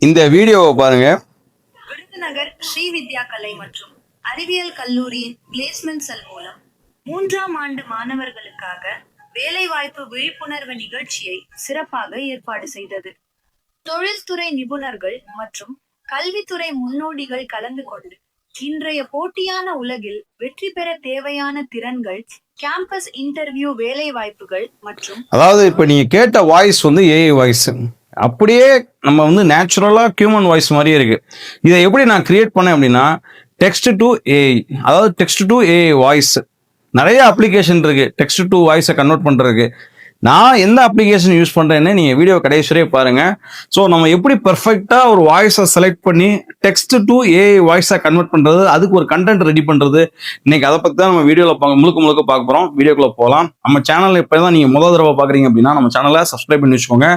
இந்த வீடியோவை பாருங்க. விருதுநகர் ஸ்ரீவித்யா கலை மற்றும் அறிவியல் கல்லூரியின் பிளேஸ்மெண்ட் செல் மூலம் 3ஆம் ஆண்டு மாணவர்களுக்காக வேலைவாய்ப்பு விழிப்புணர்வு நிகழ்ச்சியை சிறப்பாக ஏற்பாடு செய்தது. தொழில்துறை நிபுணர்கள் மற்றும் கல்வித்துறை முன்னோடிகள் கலந்து கொண்டு இன்றைய போட்டியான உலகில் வெற்றி பெற தேவையான திறன்கள், கேம்பஸ் இன்டர்வியூ, வேலை வாய்ப்புகள் மற்றும் அதாவது இப்ப நீங்க கேட்ட வாய்ஸ் வந்து ஏஐ வாய்ஸ், அப்படியே நம்ம வந்து நேச்சுரலா ஹியூமன் வாய்ஸ் மாதிரியே இருக்கு. இதை எப்படி நான் கிரியேட் பண்ணேன் அப்படின்னா, டெக்ஸ்ட் டு ஏஐ, அதாவது டெக்ஸ்ட் டு ஏஐ வாய்ஸ். நிறைய அப்ளிகேஷன் இருக்கு டெக்ஸ்ட் டு வாய்ஸை கன்வெர்ட் பண்றதுக்கு. நான் எந்த அப்ளிகேஷன் யூஸ் பண்றேன்னு நீங்க வீடியோ கடைசியே பாருங்க. ஸோ நம்ம எப்படி பெர்ஃபெக்டா ஒரு வாய்ஸை செலக்ட் பண்ணி டெக்ஸ்ட் டு ஏஐ வாய்ஸை கன்வெர்ட் பண்றது, அதுக்கு ஒரு கண்டென்ட் ரெடி பண்றது, இன்னைக்கு அதை பத்தி தான் நம்ம வீடியோவில் முழுக்க பார்க்க போறோம். வீடியோக்குள்ள போகலாம். நம்ம சேனல் இப்பதான் நீங்க முதல் தடவை பாக்குறீங்க அப்படின்னா நம்ம சேனலை சப்ஸ்கிரைப் பண்ணி வச்சுக்கோங்க.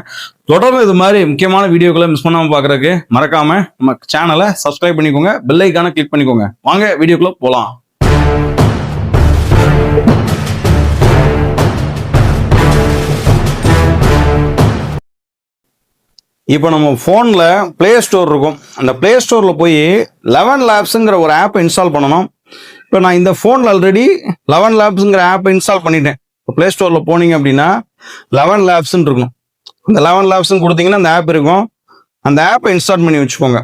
தொடர்ந்து இது மாதிரி முக்கியமான வீடியோக்களை மிஸ் பண்ணாம பாக்குறதுக்கு மறக்காம நம்ம சேனலை சப்ஸ்கிரைப் பண்ணிக்கோங்க, பெல் ஐக்கானை கிளிக் பண்ணிக்கோங்க. வாங்க வீடியோக்குள்ள போகலாம். இப்போ நம்ம ஃபோனில் ப்ளே ஸ்டோர் இருக்கும். அந்த ப்ளே ஸ்டோரில் போய் 11 லேப்ஸுங்கிற ஒரு ஆப்பை இன்ஸ்டால் பண்ணணும். இப்போ நான் இந்த ஃபோனில் ஆல்ரெடி 11 லேப்ஸுங்கிற ஆப்பை இன்ஸ்டால் பண்ணிட்டேன். இப்போ ப்ளே ஸ்டோரில் போனீங்க அப்படின்னா 11 லேப்ஸ்ன்னு இருக்கும். அந்த 11 லேப்ஸ்ன்னு கொடுத்தீங்கன்னா அந்த ஆப் இருக்கும். அந்த ஆப்பை இன்ஸ்டால் பண்ணி வச்சுக்கோங்க.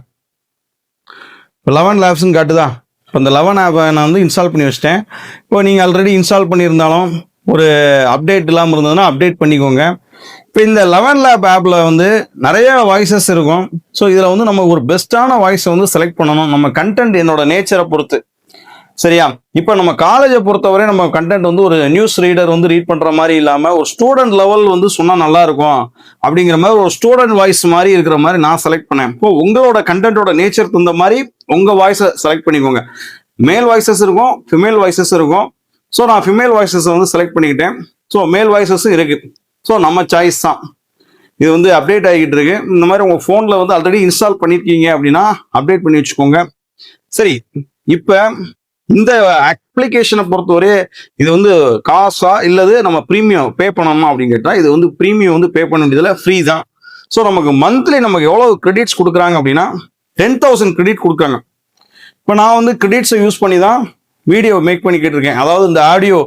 இப்போ 11 லேப்ஸ்ன்னு காட்டுதா? இப்போ இந்த 11 ஆப்பை நான் வந்து இன்ஸ்டால் பண்ணி வச்சிட்டேன். இப்போ நீங்கள் ஆல்ரெடி இன்ஸ்டால் பண்ணியிருந்தாலும் ஒரு அப்டேட் இல்லாமல் இருந்ததுன்னா அப்டேட் பண்ணிக்கோங்க. இப்போ இந்த 11 லேப் ஆப்பில் வந்து நிறைய வாய்ஸஸ் இருக்கும். ஸோ இதில் வந்து நம்ம ஒரு பெஸ்ட்டான வாய்ஸை வந்து செலக்ட் பண்ணணும். நம்ம கண்டென்ட் என்னோட நேச்சரை பொறுத்து, சரியா? இப்போ நம்ம காலேஜை பொறுத்தவரை நம்ம கண்டென்ட் வந்து ஒரு நியூஸ் ரீடர் வந்து ரீட் பண்ணுற மாதிரி இல்லாமல் ஒரு ஸ்டூடெண்ட் லெவல் வந்து சொன்னால் நல்லா இருக்கும் அப்படிங்கிற மாதிரி ஒரு ஸ்டூடெண்ட் வாய்ஸ் மாதிரி இருக்கிற மாதிரி நான் செலக்ட் பண்ணேன். இப்போ உங்களோட கண்டென்ட்டோட நேச்சர் தகுந்த மாதிரி உங்கள் வாய்ஸை செலக்ட் பண்ணிக்கோங்க. மேல் வாய்ஸஸ் இருக்கும், ஃபிமேல் வாய்ஸஸ் இருக்கும். ஸோ நான் ஃபிமேல் வாய்ஸஸ் வந்து செலக்ட் பண்ணிக்கிட்டேன். ஸோ மேல் வாய்ஸஸும் இருக்கு. ஸோ நம்ம சாய்ஸ் தான். இது வந்து அப்டேட் ஆகிட்டு இருக்கு. இந்த மாதிரி உங்கள் ஃபோனில் வந்து ஆல்ரெடி இன்ஸ்டால் பண்ணியிருக்கீங்க அப்படின்னா அப்டேட் பண்ணி வச்சுக்கோங்க. சரி, இப்போ இந்த அப்ளிகேஷனை பொறுத்தவரை இது வந்து காசா இல்லது நம்ம ப்ரீமியம் பே பண்ணணுமா அப்படின்னு கேட்டால் இது வந்து ப்ரீமியம் வந்து பே பண்ண வேண்டியதில்லை, ஃப்ரீ தான். ஸோ நமக்கு மந்த்லி நமக்கு எவ்வளோ கிரெடிட்ஸ் கொடுக்குறாங்க அப்படின்னா 10,000 கிரெடிட் கொடுக்குறாங்க. இப்போ நான் வந்து கிரெடிட்ஸை யூஸ் பண்ணி தான் வீடியோ மேக் பண்ணிக்கிட்டு இருக்கேன். அதாவது இந்த ஆடியோ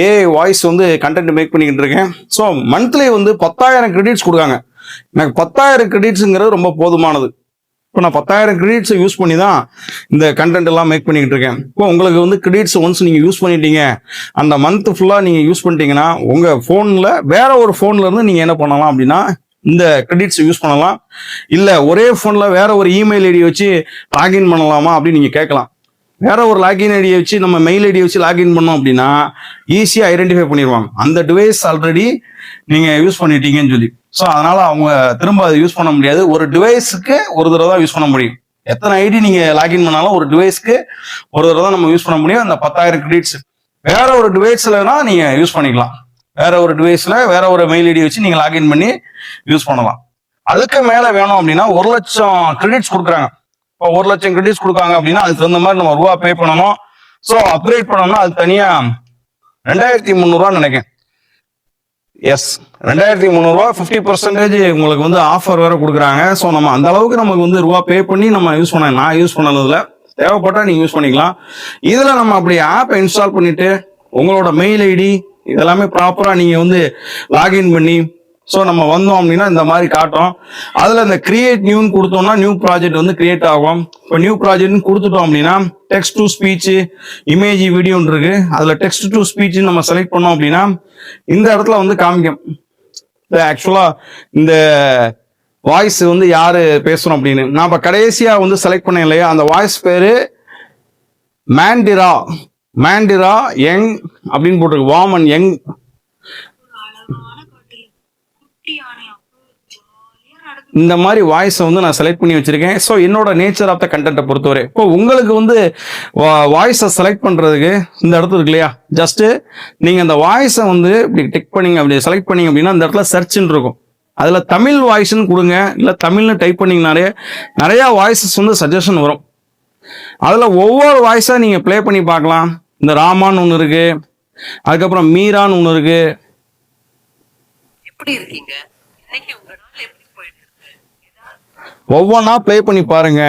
ஏஐ வாய்ஸ் வந்து கண்டென்ட் மேக் பண்ணிக்கிட்டு இருக்கேன். ஸோ மந்த்லி வந்து 10,000 கிரெடிட்ஸ் கொடுக்காங்க. எனக்கு 10,000 கிரெடிட்ஸுங்கிறது ரொம்ப போதுமானது. இப்போ நான் 10,000 கிரெடிட்ஸை யூஸ் பண்ணி தான் இந்த கண்டென்ட் எல்லாம் மேக் பண்ணிக்கிட்டு இருக்கேன். இப்போ உங்களுக்கு வந்து கிரெடிட்ஸ் ஒன்ஸ் நீங்கள் யூஸ் பண்ணிட்டீங்க, அந்த மந்த் ஃபுல்லாக நீங்கள் யூஸ் பண்ணிட்டீங்கன்னா உங்கள் ஃபோனில் வேற ஒரு ஃபோன்ல இருந்து நீங்கள் என்ன பண்ணலாம் அப்படின்னா இந்த கிரெடிட்ஸ் யூஸ் பண்ணலாம். இல்லை ஒரே ஃபோனில் வேற ஒரு இமெயில் ஐடி வச்சு லாகின் பண்ணலாமா அப்படின்னு நீங்கள் கேட்கலாம். வேற ஒரு லாகின் ஐடியை வச்சு நம்ம மெயில் ஐடியை வச்சு லாகின் பண்ணோம் அப்படின்னா ஈஸியாக ஐடென்டிஃபை பண்ணிடுவாங்க அந்த டிவைஸ் ஆல்ரெடி நீங்கள் யூஸ் பண்ணிட்டீங்கன்னு சொல்லி. ஸோ அதனால அவங்க திரும்ப அதை யூஸ் பண்ண முடியாது. ஒரு டிவைஸுக்கு ஒரு தடவை தான் யூஸ் பண்ண முடியும். எத்தனை ஐடி நீங்கள் லாகின் பண்ணாலும் ஒரு டிவைஸ்க்கு ஒரு தடவை தான் நம்ம யூஸ் பண்ண முடியும். அந்த 10,000 கிரெடிட்ஸ் வேற ஒரு டிவைஸ்லனா நீங்கள் யூஸ் பண்ணிக்கலாம். வேற ஒரு டிவைஸில் வேற ஒரு மெயில் ஐடி வச்சு நீங்கள் லாகின் பண்ணி யூஸ் பண்ணலாம். அதுக்கு மேலே வேணும் அப்படின்னா 1,00,000 கிரெடிட்ஸ் கொடுக்குறாங்க. இப்போ 1,00,000 கிரெடிட்ஸ் கொடுக்காங்க அப்படின்னா அதுக்கு தகுந்த மாதிரி நம்ம ரூபா பே பண்ணணும். ஸோ அப்கிரேட் பண்ணோம்னா அது தனியா 2,300 நினைக்கிறேன். எஸ், 2,300 50% உங்களுக்கு வந்து ஆஃபர் வேற கொடுக்குறாங்க. ஸோ நம்ம அந்த அளவுக்கு நமக்கு வந்து ரூபா பே பண்ணி நம்ம யூஸ் பண்ண, நான் யூஸ் பண்ணதில்ல, தேவைப்பட்டா நீங்க யூஸ் பண்ணிக்கலாம். இதுல நம்ம அப்படி ஆப்பை இன்ஸ்டால் பண்ணிட்டு உங்களோட மெயில் ஐடி இதெல்லாமே ப்ராப்பரா நீங்க வந்து லாகின் பண்ணி ஸோ நம்ம வந்தோம் அப்படின்னா இந்த மாதிரி காட்டும். அதில் இந்த கிரியேட் நியூன்னு கொடுத்தோம்னா நியூ ப்ராஜெக்ட் வந்து கிரியேட் ஆகும். இப்போ நியூ ப்ராஜெக்ட்னு கொடுத்துட்டோம் அப்படின்னா டெக்ஸ்ட் டு ஸ்பீச், இமேஜ், வீடியோன்னு இருக்கு. அதில் டெக்ஸ்ட் டு ஸ்பீச் நம்ம செலக்ட் பண்ணோம் அப்படின்னா இந்த இடத்துல வந்து காமிக்கும் ஆக்சுவலாக இந்த வாய்ஸ் வந்து யாரு பேசுறோம் அப்படின்னு. நான் இப்போ கடைசியாக வந்து செலக்ட் பண்ணேன் இல்லையா, அந்த வாய்ஸ் பேரு மேண்டிரா யங் அப்படின்னு போட்டிருக்கு. வாமன் யங். இந்த மாதிரி வாய்ஸை வந்து நான் செலக்ட் பண்ணி வச்சிருக்கேன். ஸோ என்னோட நேச்சர் ஆஃப் த கண்டென்ட்டை பொறுத்தவரை இப்போ உங்களுக்கு வந்து வாய்ஸை செலக்ட் பண்ணுறதுக்கு இந்த இடத்துல இருக்கு இல்லையா, ஜஸ்ட் நீங்கள் அந்த வாய்ஸை வந்து இப்படி டிக் பண்ணிங்க, அப்படி செலக்ட் பண்ணிங்க அப்படின்னா இந்த இடத்துல சர்ச்ன்னு இருக்கும். அதில் தமிழ் வாய்ஸ்ன்னு கொடுங்க, இல்லை தமிழ்னு டைப் பண்ணிங்கனாலே நிறையா வாய்ஸஸ் வந்து சஜஷன் வரும். அதில் ஒவ்வொரு வாய்ஸாக நீங்கள் ப்ளே பண்ணி பார்க்கலாம். இந்த ராமான்னு ஒன்று இருக்கு, அதுக்கப்புறம் மீரான்னு ஒன்று இருக்கு. எப்படி இருக்கீங்க? ஒவ்வொன்றா ப்ளே பண்ணி பாருங்க.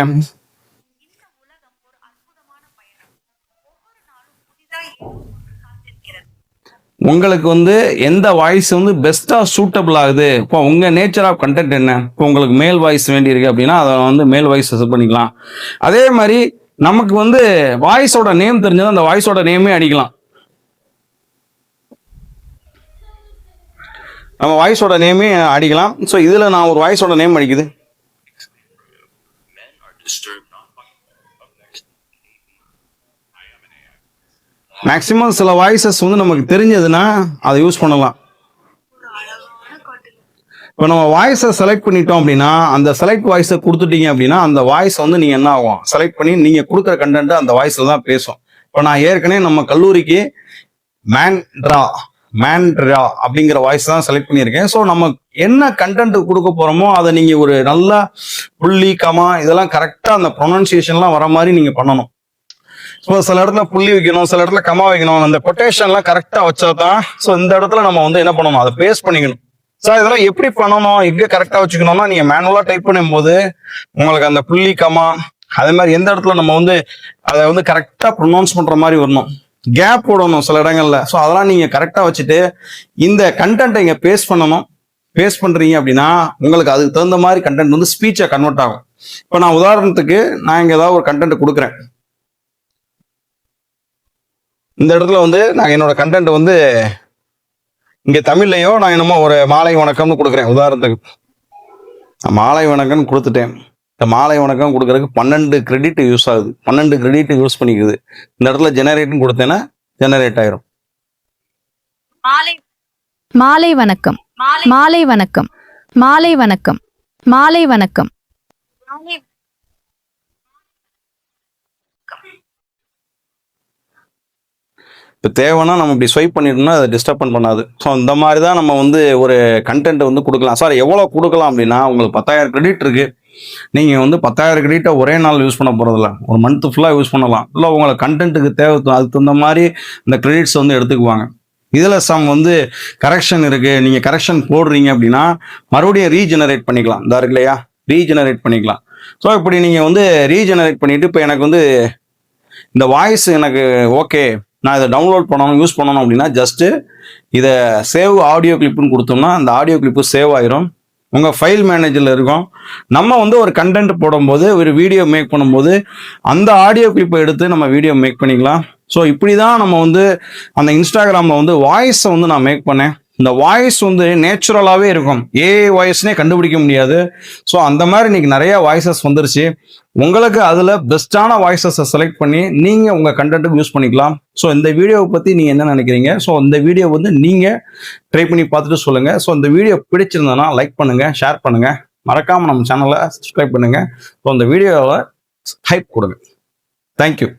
இந்த உலகம் ஒரு அற்புதமான பயணம். ஒவ்வொரு நாளும் புதிதாய் ஏதோ ஒன்று காத்திருக்கிறது. உங்களுக்கு வந்து எந்த வாய்ஸ் வந்து பெஸ்ட்டாக சூட்டபிள் ஆகுது, இப்போ உங்கள் நேச்சர் ஆஃப் கண்டென்ட் என்ன, இப்போ உங்களுக்கு மேல் வாய்ஸ் வேண்டியிருக்கு அப்படின்னா அதை வந்து மேல் வாய்ஸ் செட் பண்ணிக்கலாம். அதே மாதிரி நமக்கு வந்து வாய்ஸோட நேம் தெரிஞ்சது அந்த வாய்ஸோட நேமே அடிக்கலாம். நம்ம வாய்ஸோட நேமே அடிக்கலாம். ஸோ இதில் நான் ஒரு வாய்ஸோட நேம் அடிக்குது. மேக்ஸிமம் சில வாய்ஸஸ் வந்து நமக்கு தெரிஞ்சதுன்னா அதை யூஸ் பண்ணலாம். ஒரு அழகான காட்டில் இப்போ நம்ம வாய்ஸை செலக்ட் பண்ணிட்டோம் அப்படின்னா அந்த செலக்ட் வாய்ஸை கொடுத்துட்டீங்க அப்படின்னா அந்த வாய்ஸ் வந்து நீங்கள் என்ன ஆகும், செலக்ட் பண்ணி நீங்கள் கொடுக்குற கண்டென்ட் அந்த வாய்ஸில் தான் பேசும். இப்போ நான் ஏற்கனவே நம்ம கல்லூரிக்கு மேண்ட்ரா அப்படிங்கிற வாய்ஸ் தான் செலக்ட் பண்ணியிருக்கேன். ஸோ நம்ம என்ன கண்டென்ட் கொடுக்க போகிறோமோ அதை நீங்கள் ஒரு நல்லா புள்ளி கமா இதெல்லாம் கரெக்டாக அந்த ப்ரொனன்சியேஷன்லாம் வர மாதிரி நீங்கள் பண்ணணும். ஸோ சில இடத்துல புள்ளி வைக்கணும், சில இடத்துல கமா வைக்கணும், அந்த கொட்டேஷன்லாம் கரெக்டாக வச்சா தான். ஸோ இந்த இடத்துல நம்ம வந்து என்ன பண்ணணும், அதை பேஸ்ட் பண்ணிக்கணும். சார் இதெல்லாம் எப்படி பண்ணணும், எங்கே கரெக்டாக வச்சுக்கணும்னா நீங்கள் மேனுவலாக டைப் பண்ணும்போது உங்களுக்கு அந்த புள்ளி கமா அதே மாதிரி எந்த இடத்துல நம்ம வந்து அதை வந்து கரெக்டாக ப்ரொனவுன்ஸ் பண்ணுற மாதிரி வரணும், கேப் போடணும் சில இடங்கள்ல. ஸோ அதெல்லாம் நீங்கள் கரெக்டாக வச்சுட்டு இந்த கண்டென்ட்டை இங்கே பேஸ்ட் பண்ணணும். பேஸ்ட் பண்ணுறீங்க அப்படின்னா உங்களுக்கு அதுக்கு தகுந்த மாதிரி கண்டென்ட் வந்து ஸ்பீச்சை கன்வெர்ட் ஆகும். இப்போ நான் உதாரணத்துக்கு நான் இங்கே ஏதாவது ஒரு கண்டென்ட் கொடுக்குறேன். இந்த இடத்துல வந்து நான் என்னோட கண்டென்ட் வந்து இங்கே தமிழ்லையோ நான் என்னமோ ஒரு மாலை வணக்கம்னு கொடுக்குறேன். உதாரணத்துக்கு மாலை வணக்கம்னு கொடுத்துட்டேன். இந்த மாலை வணக்கம் கொடுக்கறதுக்கு 12 கிரெடிட் யூஸ் ஆகுது. 12 கிரெடிட் யூஸ் பண்ணிக்குது. இந்த இடத்துல ஜெனரேட்னு கொடுத்தேன்னா ஜெனரேட் ஆயிரும். மாலை மாலை வணக்கம் மாலை வணக்கம் மாலை வணக்கம் மாலை வணக்கம் மாலை இப்போ தேவைன்னா நம்ம இப்படி ஸ்வைப் பண்ணிட்டோம்னா அதை டிஸ்டர்ப் பண்ணாது. ஸோ இந்த மாதிரி தான் நம்ம வந்து ஒரு கண்டென்ட் வந்து கொடுக்கலாம். சார் எவ்வளோ கொடுக்கலாம் அப்படின்னா உங்களுக்கு 10,000 கிரெடிட் இருக்கு. நீங்கள் வந்து 10,000 கிரெடிட்டை ஒரே நாள் யூஸ் பண்ண போகிறதில்ல, ஒரு மந்த் ஃபுல்லாக யூஸ் பண்ணலாம். இல்லை உங்களுக்கு கண்டென்ட்டுக்கு தேவை அதுக்கு தகுந்த மாதிரி இந்த கிரெடிட்ஸ் வந்து எடுத்துக்குவாங்க. இதில் சம் வந்து கரெக்ஷன் இருக்குது. நீங்கள் கரெக்ஷன் போடுறீங்க அப்படின்னா மறுபடியும் ரீஜெனரேட் பண்ணிக்கலாம். இந்த இருக்கு இல்லையா, ரீஜெனரேட் பண்ணிக்கலாம். ஸோ இப்படி நீங்கள் வந்து ரீஜெனரேட் பண்ணிவிட்டு இப்போ எனக்கு வந்து இந்த வாய்ஸ் எனக்கு ஓகே, நான் இதை டவுன்லோட் பண்ணணும் யூஸ் பண்ணணும் அப்படின்னா ஜஸ்ட்டு இதை சேவ் ஆடியோ கிளிப்புன்னு கொடுத்தோம்னா அந்த ஆடியோ கிளிப்பு சேவ் ஆயிரும். உங்கள் ஃபைல் மேனேஜரில் இருக்கும். நம்ம வந்து ஒரு கண்டென்ட் போடும்போது ஒரு வீடியோ மேக் பண்ணும்போது அந்த ஆடியோ கிளிப்பை எடுத்து நம்ம வீடியோ மேக் பண்ணிக்கலாம். ஸோ இப்படி தான் நம்ம வந்து அந்த இன்ஸ்டாகிராமில் வந்து வாய்ஸை வந்து நான் மேக் பண்ணேன். இந்த வாய்ஸ் வந்து நேச்சுரலாகவே இருக்கும். ஏஐ வாய்ஸ்னே கண்டுபிடிக்க முடியாது. ஸோ அந்த மாதிரி இன்னைக்கு நிறைய வாய்ஸஸ் வந்துருச்சு. உங்களுக்கு அதில் பெஸ்ட்டான வாய்ஸஸை செலக்ட் பண்ணி நீங்கள் உங்கள் கண்டென்ட்டுக்கு யூஸ் பண்ணிக்கலாம். ஸோ இந்த வீடியோவை பற்றி நீங்கள் என்ன நினைக்கிறீங்க? ஸோ இந்த வீடியோ வந்து நீங்கள் ட்ரை பண்ணி பார்த்துட்டு சொல்லுங்கள். ஸோ இந்த வீடியோ பிடிச்சிருந்ததுன்னா லைக் பண்ணுங்கள், ஷேர் பண்ணுங்கள், மறக்காமல் நம்ம சேனலை சப்ஸ்கிரைப் பண்ணுங்கள். ஸோ இந்த வீடியோவை ஹைப் கொடுங்க. தேங்க்யூ.